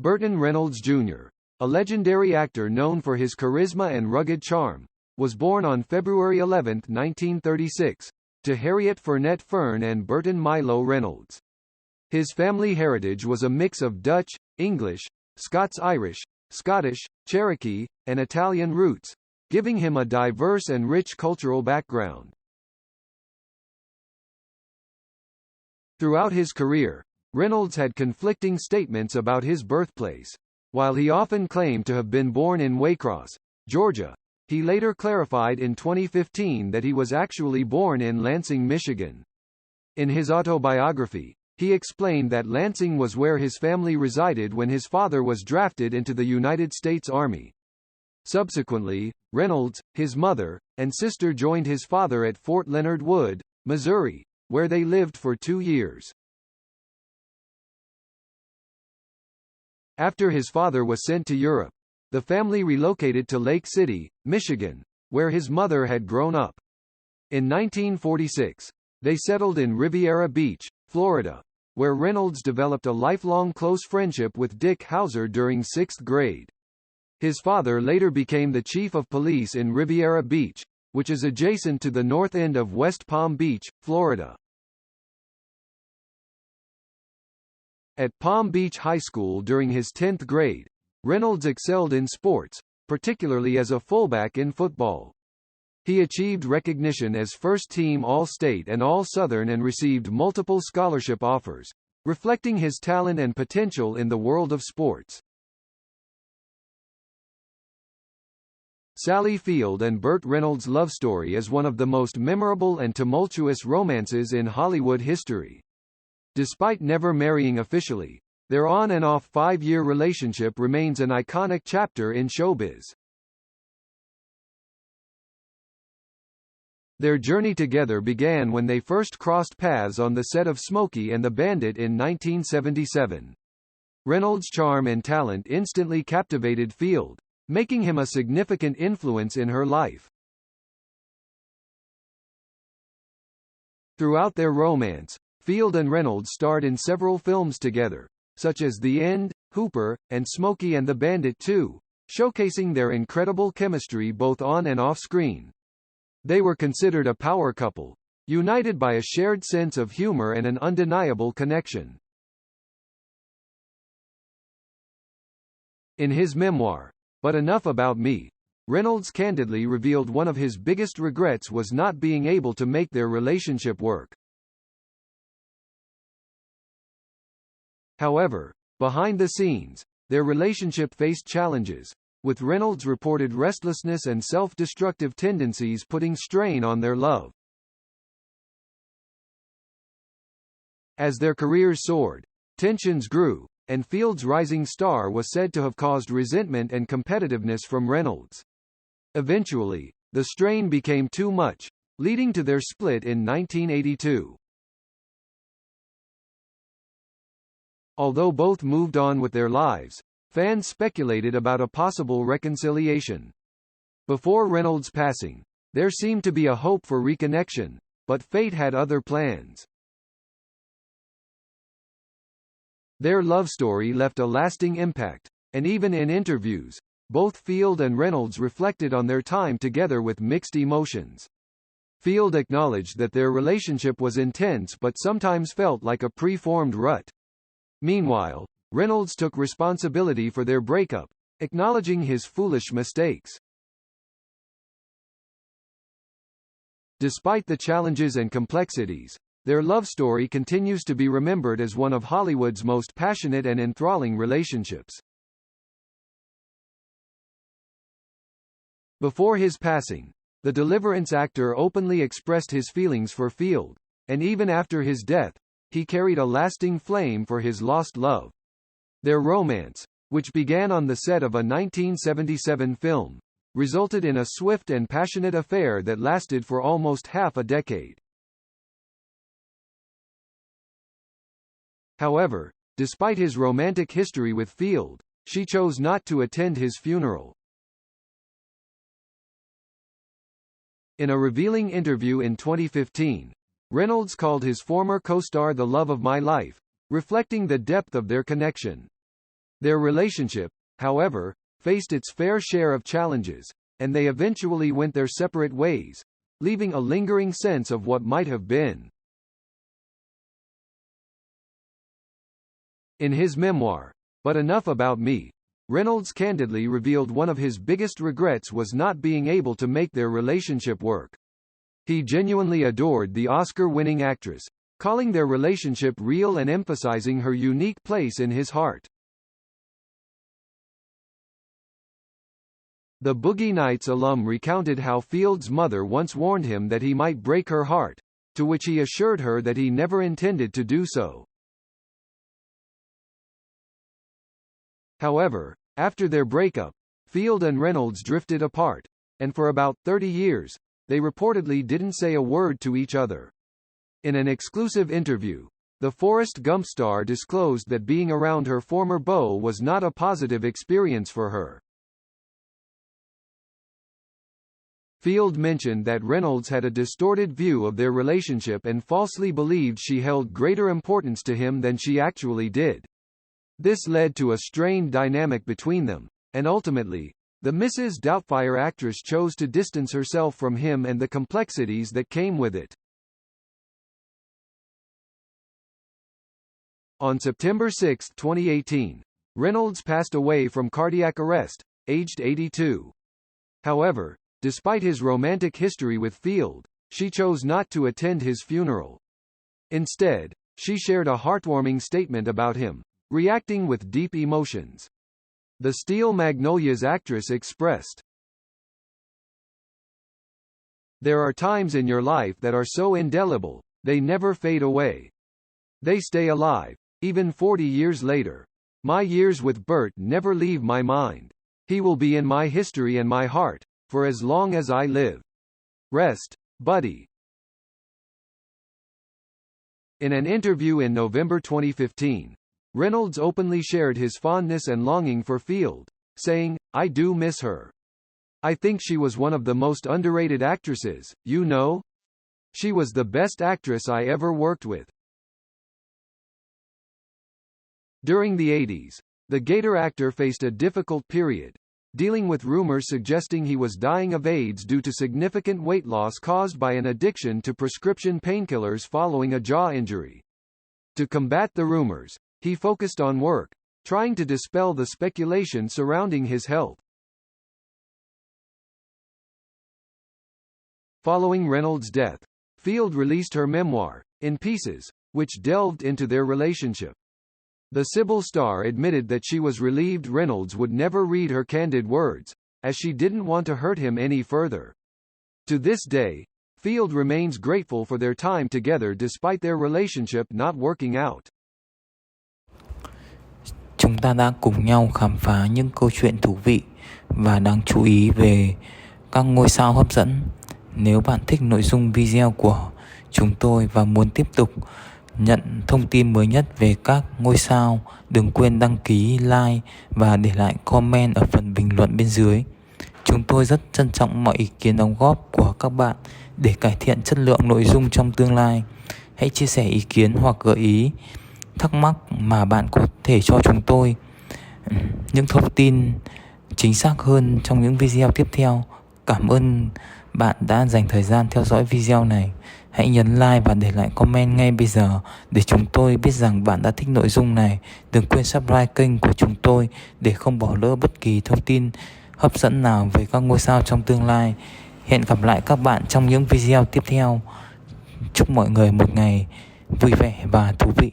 Burt Reynolds Jr., a legendary actor known for his charisma and rugged charm, was born on February 11, 1936, to Harriet Fernette Fern and Burton Milo Reynolds. His family heritage was a mix of Dutch, English, Scots-Irish, Scottish, Cherokee, and Italian roots, giving him a diverse and rich cultural background. Throughout his career, Reynolds had conflicting statements about his birthplace. While he often claimed to have been born in Waycross, Georgia, he later clarified in 2015 that he was actually born in Lansing, Michigan. In his autobiography, he explained that Lansing was where his family resided when his father was drafted into the United States Army. Subsequently, Reynolds, his mother, and sister joined his father at Fort Leonard Wood, Missouri, where they lived for 2 years. After his father was sent to Europe, the family relocated to Lake City, Michigan, where his mother had grown up. In 1946, they settled in Riviera Beach, Florida, where Reynolds developed a lifelong close friendship with Dick Hauser during 6th grade. His father later became the chief of police in Riviera Beach, which is adjacent to the north end of West Palm Beach, Florida. At Palm Beach High School during his 10th grade, Reynolds excelled in sports, particularly as a fullback in football. He achieved recognition as first-team All-State and All-Southern and received multiple scholarship offers, reflecting his talent and potential in the world of sports. Sally Field and Burt Reynolds' love story is one of the most memorable and tumultuous romances in Hollywood history. Despite never marrying officially, their on- and off 5-year relationship remains an iconic chapter in showbiz. Their journey together began when they first crossed paths on the set of Smokey and the Bandit in 1977. Reynolds' charm and talent instantly captivated Field, making him a significant influence in her life. Throughout their romance, Field and Reynolds starred in several films together, such as The End, Hooper, and Smokey and the Bandit 2, showcasing their incredible chemistry both on and off screen. They were considered a power couple, united by a shared sense of humor and an undeniable connection. In his memoir, But Enough About Me, Reynolds candidly revealed one of his biggest regrets was not being able to make their relationship work. However, behind the scenes, their relationship faced challenges, with Reynolds' reported restlessness and self-destructive tendencies putting strain on their love. As their careers soared, tensions grew, and Field's rising star was said to have caused resentment and competitiveness from Reynolds. Eventually, the strain became too much, leading to their split in 1982. Although both moved on with their lives, fans speculated about a possible reconciliation. Before Reynolds' passing, there seemed to be a hope for reconnection, but fate had other plans. Their love story left a lasting impact, and even in interviews, both Field and Reynolds reflected on their time together with mixed emotions. Field acknowledged that their relationship was intense but sometimes felt like a pre-formed rut. Meanwhile, Reynolds took responsibility for their breakup, acknowledging his foolish mistakes. Despite the challenges and complexities, their love story continues to be remembered as one of Hollywood's most passionate and enthralling relationships. Before his passing, the Deliverance actor openly expressed his feelings for Field, and even after his death, he carried a lasting flame for his lost love. Their romance, which began on the set of a 1977 film, resulted in a swift and passionate affair that lasted for almost half a decade. However, despite his romantic history with Field, she chose not to attend his funeral. In a revealing interview in 2015, Reynolds called his former co-star the love of my life, reflecting the depth of their connection. Their relationship, however, faced its fair share of challenges, and they eventually went their separate ways, leaving a lingering sense of what might have been. In his memoir, But Enough About Me, Reynolds candidly revealed one of his biggest regrets was not being able to make their relationship work. He genuinely adored the Oscar-winning actress, calling their relationship real and emphasizing her unique place in his heart. The Boogie Nights alum recounted how Field's mother once warned him that he might break her heart, to which he assured her that he never intended to do so. However, after their breakup, Field and Reynolds drifted apart, and for about 30 years, they reportedly didn't say a word to each other. In an exclusive interview, the Forrest Gump star disclosed that being around her former beau was not a positive experience for her. Field mentioned that Reynolds had a distorted view of their relationship and falsely believed she held greater importance to him than she actually did. This led to a strained dynamic between them, and ultimately, the Mrs. Doubtfire actress chose to distance herself from him and the complexities that came with it. On September 6, 2018, Reynolds passed away from cardiac arrest, aged 82. However, despite his romantic history with Field, she chose not to attend his funeral. Instead, she shared a heartwarming statement about him, reacting with deep emotions. The Steel Magnolias actress expressed, "There are times in your life that are so indelible, they never fade away. They stay alive, even 40 years later. My years with Burt never leave my mind. He will be in my history and my heart, for as long as I live. Rest, buddy." In an interview in November 2015, Reynolds openly shared his fondness and longing for Field, saying, "I do miss her. I think she was one of the most underrated actresses, you know? She was the best actress I ever worked with." During the 80s, the Gator actor faced a difficult period, dealing with rumors suggesting he was dying of AIDS due to significant weight loss caused by an addiction to prescription painkillers following a jaw injury. To combat the rumors, he focused on work, trying to dispel the speculation surrounding his health. Following Reynolds' death, Field released her memoir, In Pieces, which delved into their relationship. The Sybil star admitted that she was relieved Reynolds would never read her candid words, as she didn't want to hurt him any further. To this day, Field remains grateful for their time together despite their relationship not working out. Chúng ta đã cùng nhau khám phá những câu chuyện thú vị và đáng chú ý về các ngôi sao hấp dẫn. Nếu bạn thích nội dung video của chúng tôi và muốn tiếp tục nhận thông tin mới nhất về các ngôi sao, đừng quên đăng ký, like và để lại comment ở phần bình luận bên dưới. Chúng tôi rất trân trọng mọi ý kiến đóng góp của các bạn để cải thiện chất lượng nội dung trong tương lai. Hãy chia sẻ ý kiến hoặc gợi ý, thắc mắc mà bạn có thể cho chúng tôi những thông tin chính xác hơn trong những video tiếp theo. Cảm ơn bạn đã dành thời gian theo dõi video này. Hãy nhấn like và để lại comment ngay bây giờ để chúng tôi biết rằng bạn đã thích nội dung này. Đừng quên subscribe kênh của chúng tôi để không bỏ lỡ bất kỳ thông tin hấp dẫn nào về các ngôi sao trong tương lai. Hẹn gặp lại các bạn trong những video tiếp theo. Chúc mọi người một ngày vui vẻ và thú vị.